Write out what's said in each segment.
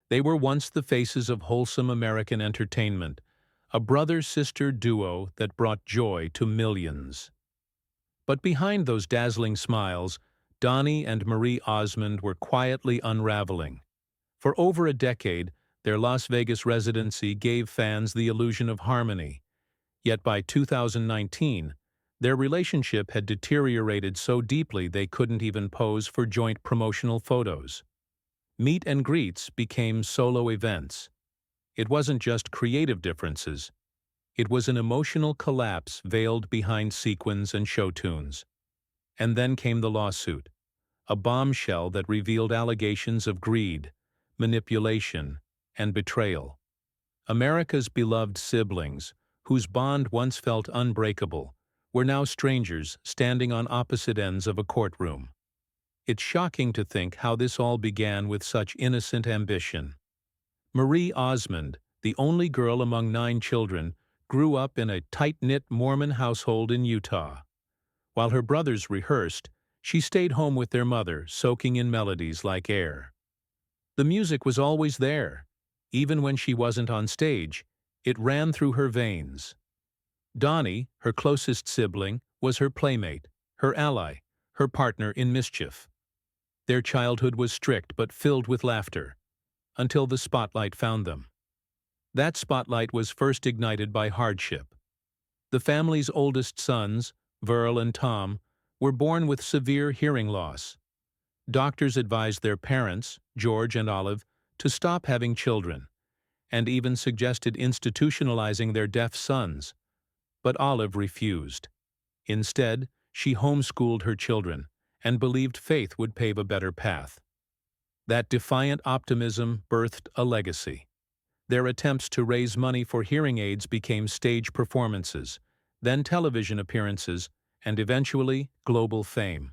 They were once the faces of wholesome American entertainment, a brother-sister duo that brought joy to millions. But behind those dazzling smiles, Donny and Marie Osmond were quietly unraveling. For over a decade, their Las Vegas residency gave fans the illusion of harmony. Yet by 2019, their relationship had deteriorated so deeply they couldn't even pose for joint promotional photos. Meet and greets became solo events. It wasn't just creative differences. It was an emotional collapse veiled behind sequins and show tunes. And then came the lawsuit, a bombshell that revealed allegations of greed, manipulation, and betrayal. America's beloved siblings, whose bond once felt unbreakable, were now strangers standing on opposite ends of a courtroom. It's shocking to think how this all began with such innocent ambition. Marie Osmond, the only girl among 9 children, grew up in a tight-knit Mormon household in Utah. While her brothers rehearsed, she stayed home with their mother, soaking in melodies like air. The music was always there. Even when she wasn't on stage, it ran through her veins. Donny, her closest sibling, was her playmate, her ally, her partner in mischief. Their childhood was strict but filled with laughter, until the spotlight found them. That spotlight was first ignited by hardship. The family's oldest sons, Verl and Tom, were born with severe hearing loss. Doctors advised their parents, George and Olive, to stop having children, and even suggested institutionalizing their deaf sons. But Olive refused. Instead, she homeschooled her children and believed faith would pave a better path. That defiant optimism birthed a legacy. Their attempts to raise money for hearing aids became stage performances, then television appearances, and eventually global fame.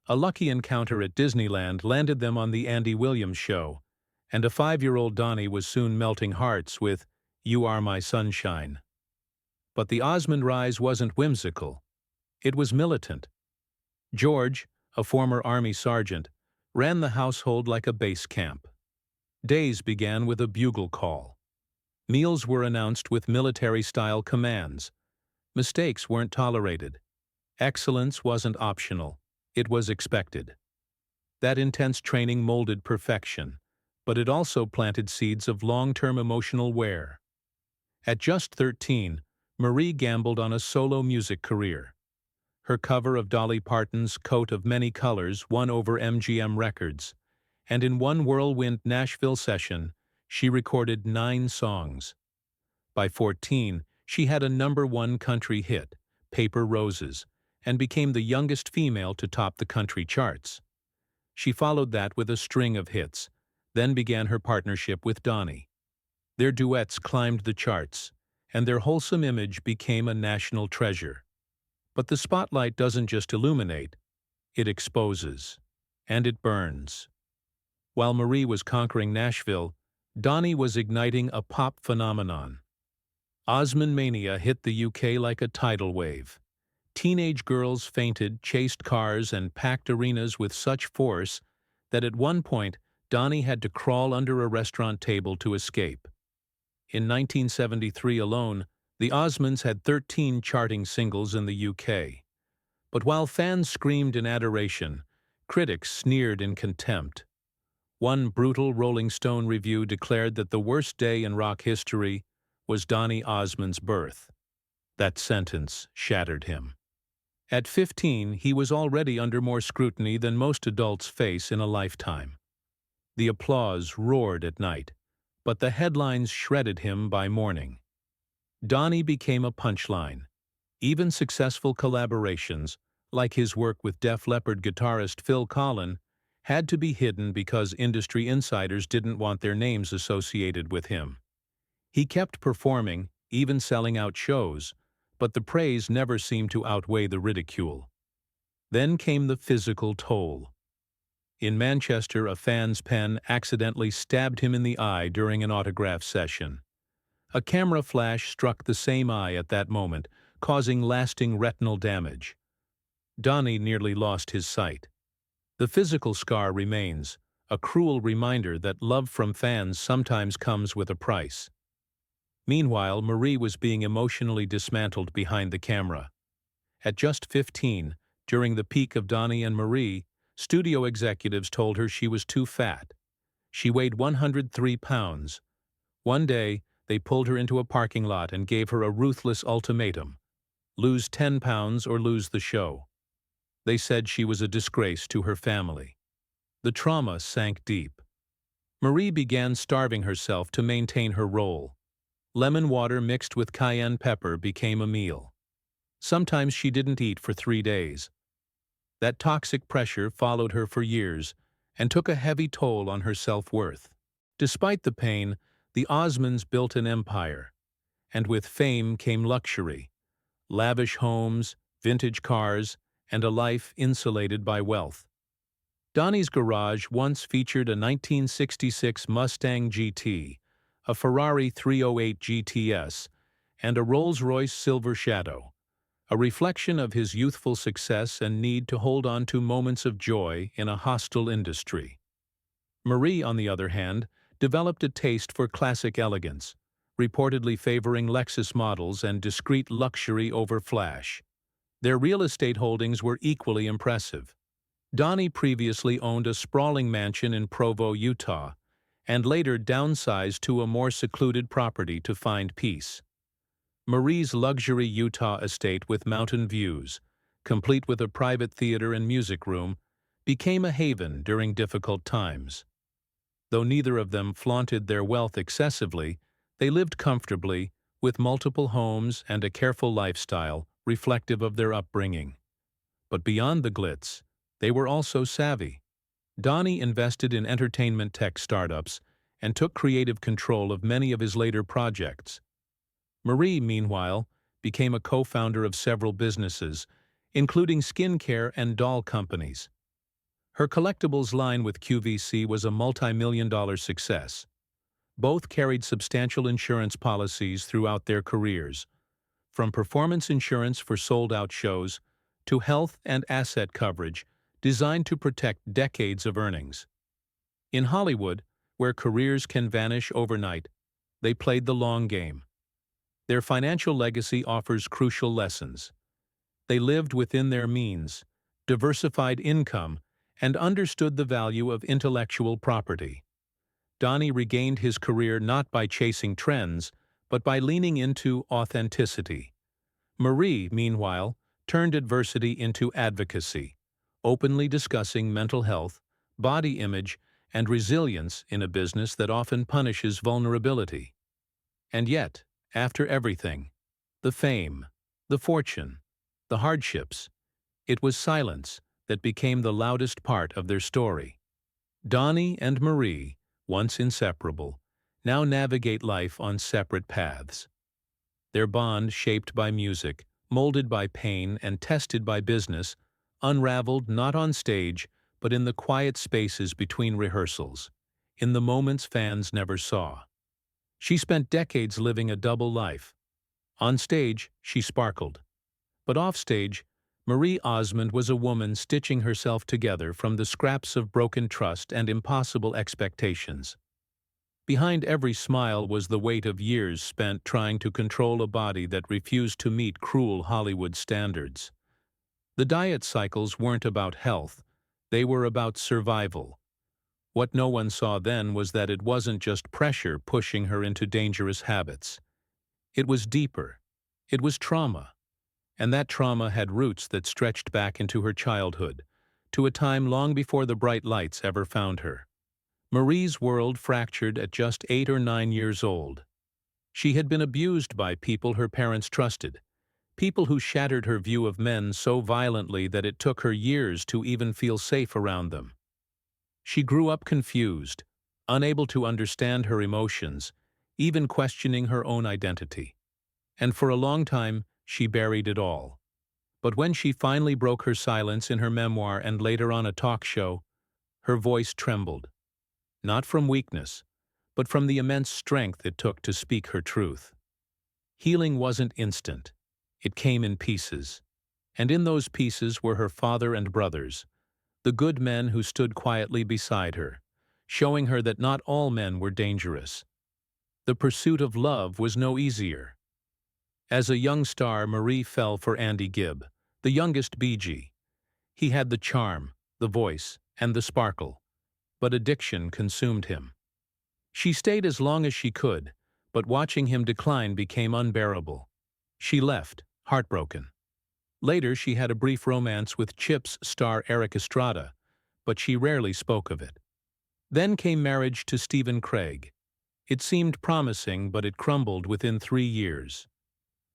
A lucky encounter at Disneyland landed them on the Andy Williams Show, and a 5-year-old Donny was soon melting hearts with "You Are My Sunshine." But the Osmond rise wasn't whimsical. It was militant. George, a former Army sergeant, ran the household like a base camp. Days began with a bugle call. Meals were announced with military-style commands. Mistakes weren't tolerated. Excellence wasn't optional. It was expected. That intense training molded perfection, but it also planted seeds of long-term emotional wear. At just 13, Marie gambled on a solo music career. Her cover of Dolly Parton's Coat of Many Colors won over MGM records, and in one whirlwind Nashville session, she recorded 9 songs. By 14, she had a #1 country hit, Paper Roses, and became the youngest female to top the country charts. She followed that with a string of hits, then began her partnership with Donny. Their duets climbed the charts, and their wholesome image became a national treasure. But the spotlight doesn't just illuminate, it exposes, and it burns. While Marie was conquering Nashville, Donny was igniting a pop phenomenon. Osmond mania hit the UK like a tidal wave. Teenage girls fainted, chased cars, and packed arenas with such force that at one point Donny had to crawl under a restaurant table to escape. In 1973 alone, the Osmonds had 13 charting singles in the UK. But while fans screamed in adoration, critics sneered in contempt. One brutal Rolling Stone review declared that the worst day in rock history was Donny Osmond's birth. That sentence shattered him. At 15, he was already under more scrutiny than most adults face in a lifetime. The applause roared at night, but the headlines shredded him by morning. Donny became a punchline. Even successful collaborations, like his work with Def Leppard guitarist Phil Collen, had to be hidden because industry insiders didn't want their names associated with him. He kept performing, even selling out shows, but the praise never seemed to outweigh the ridicule. Then came the physical toll. In Manchester, a fan's pen accidentally stabbed him in the eye during an autograph session. A camera flash struck the same eye at that moment, causing lasting retinal damage. Donny nearly lost his sight. The physical scar remains, a cruel reminder that love from fans sometimes comes with a price. Meanwhile, Marie was being emotionally dismantled behind the camera. At just 15, during the peak of Donny and Marie, studio executives told her she was too fat. She weighed 103 pounds. One day, they pulled her into a parking lot and gave her a ruthless ultimatum: lose 10 pounds or lose the show. They said she was a disgrace to her family. The trauma sank deep. Marie began starving herself to maintain her role. Lemon water mixed with cayenne pepper became a meal. Sometimes she didn't eat for 3 days. That toxic pressure followed her for years and took a heavy toll on her self-worth. Despite the pain, the Osmonds built an empire, and with fame came luxury: lavish homes, vintage cars, and a life insulated by wealth. Donny's garage once featured a 1966 Mustang GT, a Ferrari 308 GTS, and a Rolls-Royce Silver Shadow, a reflection of his youthful success and need to hold on to moments of joy in a hostile industry. Marie, on the other hand, developed a taste for classic elegance, reportedly favoring Lexus models and discreet luxury over flash. Their real estate holdings were equally impressive. Donny previously owned a sprawling mansion in Provo, Utah, and later downsized to a more secluded property to find peace. Marie's luxury Utah estate with mountain views, complete with a private theater and music room, became a haven during difficult times. Though neither of them flaunted their wealth excessively, they lived comfortably, with multiple homes and a careful lifestyle reflective of their upbringing. But beyond the glitz, they were also savvy. Donny invested in entertainment tech startups and took creative control of many of his later projects. Marie, meanwhile, became a co-founder of several businesses, including skincare and doll companies. Her collectibles line with QVC was a multi-million-dollar success. Both carried substantial insurance policies throughout their careers, from performance insurance for sold-out shows to health and asset coverage designed to protect decades of earnings. In Hollywood, where careers can vanish overnight, they played the long game. Their financial legacy offers crucial lessons. They lived within their means, diversified income, and understood the value of intellectual property. Donny regained his career not by chasing trends, but by leaning into authenticity. Marie, meanwhile, turned adversity into advocacy, openly discussing mental health, body image, and resilience in a business that often punishes vulnerability. And yet, after everything, the fame, the fortune, the hardships, it was silence that became the loudest part of their story. Donny and Marie, once inseparable, now navigate life on separate paths. Their bond, shaped by music, molded by pain, and tested by business, unraveled not on stage, but in the quiet spaces between rehearsals, in the moments fans never saw. She spent decades living a double life. On stage, she sparkled. But offstage, Marie Osmond was a woman stitching herself together from the scraps of broken trust and impossible expectations. Behind every smile was the weight of years spent trying to control a body that refused to meet cruel Hollywood standards. The diet cycles weren't about health, they were about survival. What no one saw then was that it wasn't just pressure pushing her into dangerous habits. It was deeper. It was trauma. And that trauma had roots that stretched back into her childhood, to a time long before the bright lights ever found her. Marie's world fractured at just 8 or 9 years old. She had been abused by people her parents trusted, people who shattered her view of men so violently that it took her years to even feel safe around them. She grew up confused, unable to understand her emotions, even questioning her own identity. And for a long time, she buried it all. But when she finally broke her silence in her memoir and later on a talk show, her voice trembled. Not from weakness, but from the immense strength it took to speak her truth. Healing wasn't instant. It came in pieces. And in those pieces were her father and brothers, the good men who stood quietly beside her, showing her that not all men were dangerous. The pursuit of love was no easier. As a young star, Marie fell for Andy Gibb, the youngest Bee Gee. He had the charm, the voice, and the sparkle, but addiction consumed him. She stayed as long as she could, but watching him decline became unbearable. She left, heartbroken. Later, she had a brief romance with Chips star Eric Estrada, but she rarely spoke of it. Then came marriage to Stephen Craig. It seemed promising, but it crumbled within 3 years.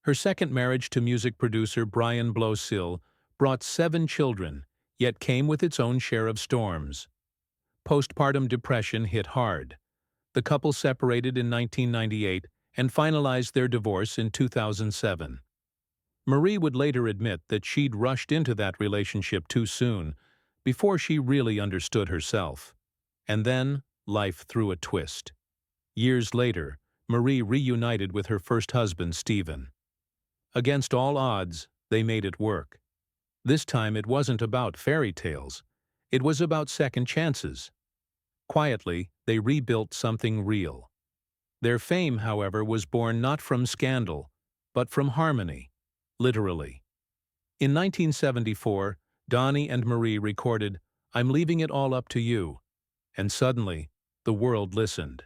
Her second marriage to music producer Brian Blowsill brought 7 children, yet came with its own share of storms. Postpartum depression hit hard. The couple separated in 1998 and finalized their divorce in 2007. Marie would later admit that she'd rushed into that relationship too soon, before she really understood herself. And then, life threw a twist. Years later, Marie reunited with her first husband, Stephen. Against all odds, they made it work. This time it wasn't about fairy tales. It was about second chances. Quietly, they rebuilt something real. Their fame, however, was born not from scandal, but from harmony, literally. In 1974, Donny and Marie recorded "I'm Leaving It All Up to You," and suddenly, the world listened.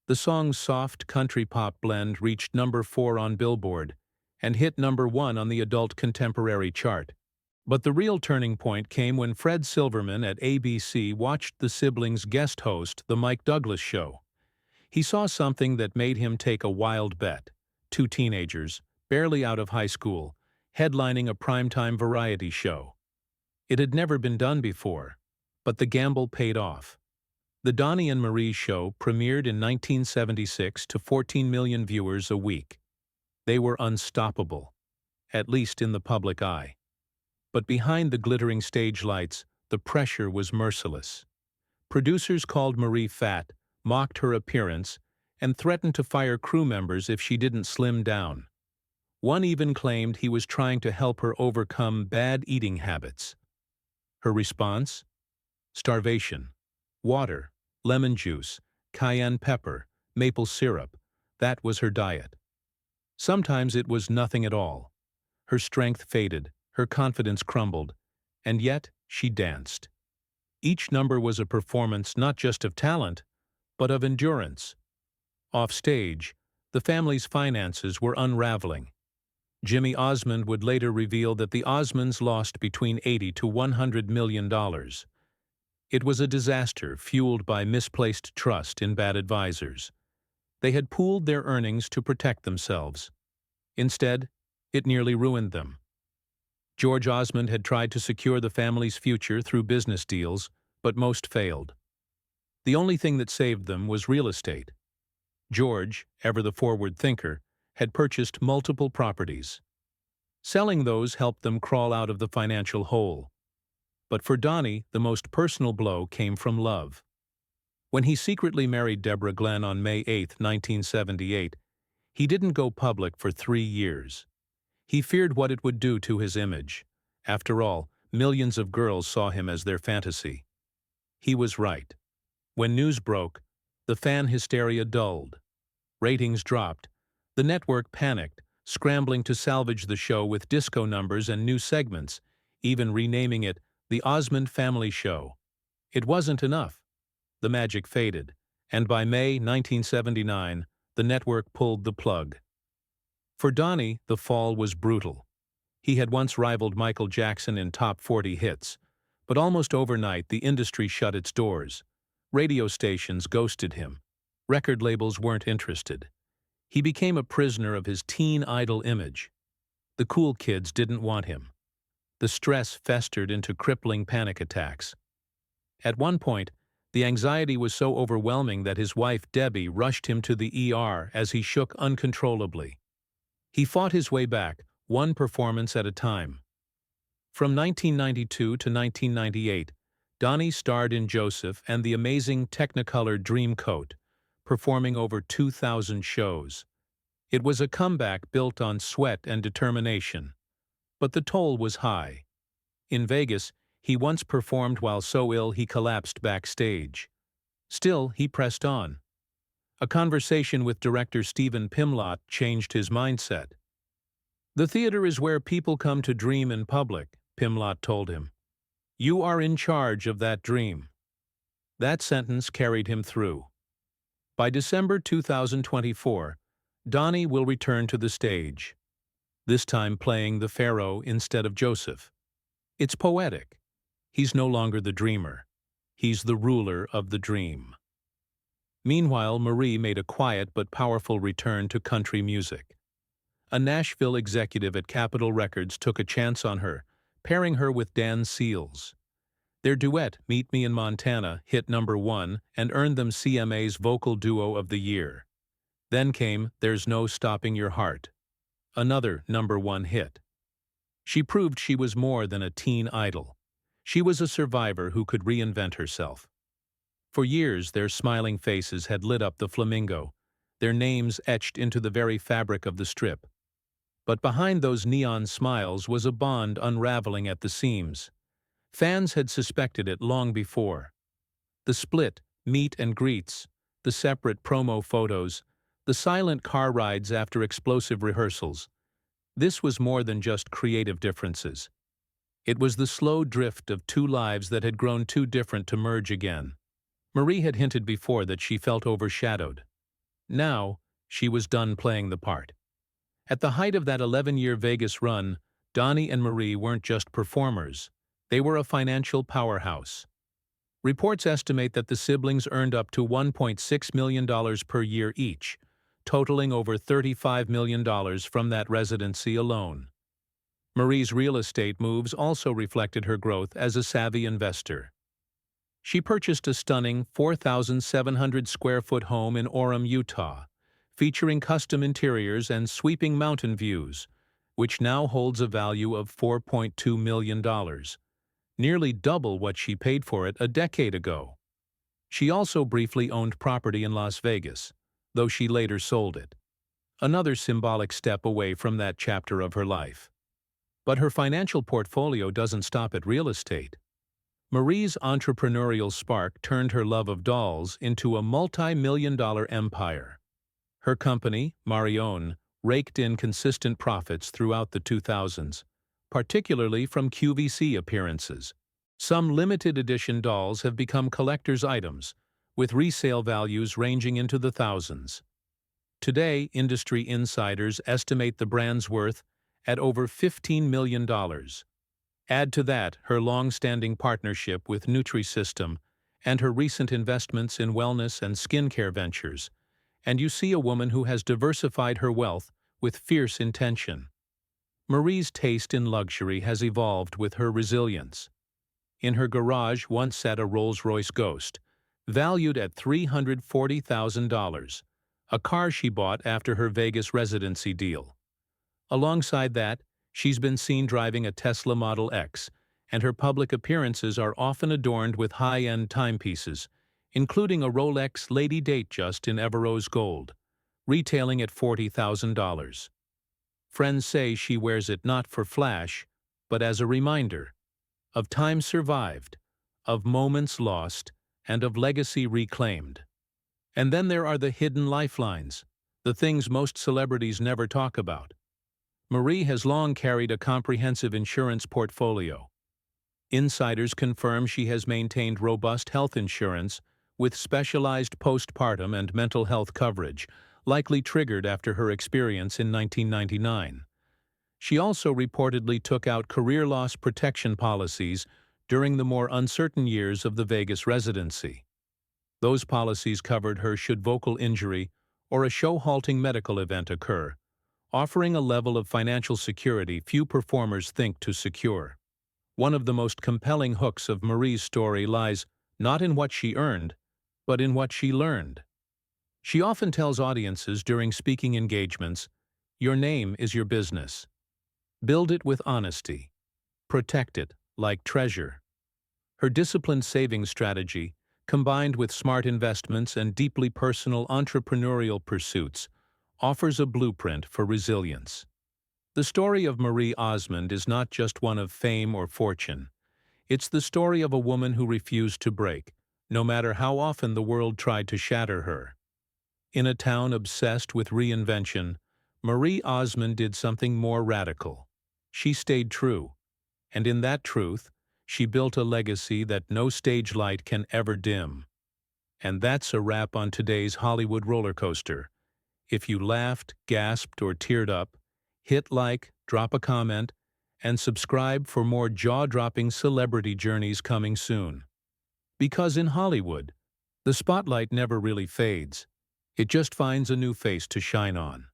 The song's soft country pop blend reached number 4 on Billboard and hit number 1 on the adult contemporary chart. But the real turning point came when Fred Silverman at ABC watched the siblings guest host The Mike Douglas Show. He saw something that made him take a wild bet. 2 teenagers, barely out of high school, headlining a primetime variety show. It had never been done before, but the gamble paid off. The Donny and Marie Show premiered in 1976 to 14 million viewers a week. They were unstoppable, at least in the public eye. But behind the glittering stage lights, the pressure was merciless. Producers called Marie fat, mocked her appearance, and threatened to fire crew members if she didn't slim down. One even claimed he was trying to help her overcome bad eating habits. Her response? Starvation. Water, lemon juice, cayenne pepper, maple syrup. That was her diet. Sometimes it was nothing at all. Her strength faded, her confidence crumbled, and yet she danced. Each number was a performance not just of talent, but of endurance. Off stage, the family's finances were unraveling. Jimmy Osmond would later reveal that the Osmonds lost between $80 to $100 million. It was a disaster fueled by misplaced trust in bad advisors. They had pooled their earnings to protect themselves. Instead, it nearly ruined them. George Osmond had tried to secure the family's future through business deals, but most failed. The only thing that saved them was real estate. George, ever the forward thinker, had purchased multiple properties. Selling those helped them crawl out of the financial hole. But for Donny, the most personal blow came from love. When he secretly married Deborah Glenn on May 8, 1978, he didn't go public for 3 years. He feared what it would do to his image. After all, millions of girls saw him as their fantasy. He was right. When news broke, the fan hysteria dulled. Ratings dropped. The network panicked, scrambling to salvage the show with disco numbers and new segments, even renaming it The Osmond Family Show. It wasn't enough. The magic faded, and by May 1979, the network pulled the plug. For Donny, the fall was brutal. He had once rivaled Michael Jackson in top 40 hits, but almost overnight the industry shut its doors. Radio stations ghosted him. Record labels weren't interested. He became a prisoner of his teen idol image. The cool kids didn't want him. The stress festered into crippling panic attacks. At one point, the anxiety was so overwhelming that his wife Debbie rushed him to the ER as he shook uncontrollably. He fought his way back, one performance at a time. From 1992 to 1998, Donny starred in Joseph and the amazing Technicolor Dreamcoat, performing over 2,000 shows. It was a comeback built on sweat and determination. But the toll was high. In Vegas, he once performed while so ill he collapsed backstage. Still, he pressed on. A conversation with director Stephen Pimlott changed his mindset. "The theater is where people come to dream in public," Pimlott told him. "You are in charge of that dream." That sentence carried him through. By December 2024, Donny will return to the stage, this time playing the Pharaoh instead of Joseph. It's poetic. He's no longer the dreamer. He's the ruler of the dream. Meanwhile, Marie made a quiet but powerful return to country music. A Nashville executive at Capitol Records took a chance on her, pairing her with Dan Seals. Their duet, "Meet Me in Montana," hit #1 and earned them CMA's Vocal Duo of the Year. Then came "There's No Stopping Your Heart," another #1 hit. She proved she was more than a teen idol. She was a survivor who could reinvent herself. For years, their smiling faces had lit up the Flamingo, their names etched into the very fabric of the Strip. But behind those neon smiles was a bond unraveling at the seams. Fans had suspected it long before. The split, meet and greets, the separate promo photos, the silent car rides after explosive rehearsals. This was more than just creative differences. It was the slow drift of two lives that had grown too different to merge again. Marie had hinted before that she felt overshadowed. Now, she was done playing the part. At the height of that 11-year Vegas run, Donny and Marie weren't just performers. They were a financial powerhouse. Reports estimate that the siblings earned up to $1.6 million per year each, totaling over $35 million from that residency alone. Marie's real estate moves also reflected her growth as a savvy investor. She purchased a stunning 4,700-square-foot home in Orem, Utah, featuring custom interiors and sweeping mountain views, which now holds a value of $4.2 million, nearly double what she paid for it a decade ago. She also briefly owned property in Las Vegas, though she later sold it. Another symbolic step away from that chapter of her life. But her financial portfolio doesn't stop at real estate. Marie's entrepreneurial spark turned her love of dolls into a multi-million-dollar empire. Her company, Marion, raked in consistent profits throughout the 2000s, particularly from QVC appearances. Some limited-edition dolls have become collector's items, with resale values ranging into the thousands. Today, industry insiders estimate the brand's worth at over $15 million. Add to that her long-standing partnership with Nutrisystem and her recent investments in wellness and skincare ventures, and you see a woman who has diversified her wealth with fierce intention. Marie's taste in luxury has evolved with her resilience. In her garage once sat a Rolls-Royce Ghost, valued at $340,000, a car she bought after her Vegas residency deal. Alongside that, she's been seen driving a Tesla Model X, and her public appearances are often adorned with high-end timepieces, including a Rolex Lady Datejust in Everose Gold, retailing at $40,000. Friends say she wears it not for flash, but as a reminder of time survived, of moments lost, and of legacy reclaimed. And then there are the hidden lifelines, the things most celebrities never talk about. Marie has long carried a comprehensive insurance portfolio. Insiders confirm she has maintained robust health insurance with specialized postpartum and mental health coverage, likely triggered after her experience in 1999. She also reportedly took out career loss protection policies during the more uncertain years of the Vegas residency. Those policies covered her should vocal injury or a show-halting medical event occur, offering a level of financial security few performers think to secure. One of the most compelling hooks of Marie's story lies not in what she earned, but in what she learned. She often tells audiences during speaking engagements, "Your name is your business. Build it with honesty. Protect it like treasure." Her disciplined savings strategy, combined with smart investments and deeply personal entrepreneurial pursuits, offers a blueprint for resilience. The story of Marie Osmond is not just one of fame or fortune. It's the story of a woman who refused to break, no matter how often the world tried to shatter her. In a town obsessed with reinvention, Marie Osmond did something more radical. She stayed true, and in that truth, she built a legacy that no stage light can ever dim. And that's a wrap on today's Hollywood roller coaster. If you laughed, gasped, or teared up, hit like, drop a comment, and subscribe for more jaw-dropping celebrity journeys coming soon. Because in Hollywood, the spotlight never really fades. It just finds a new face to shine on.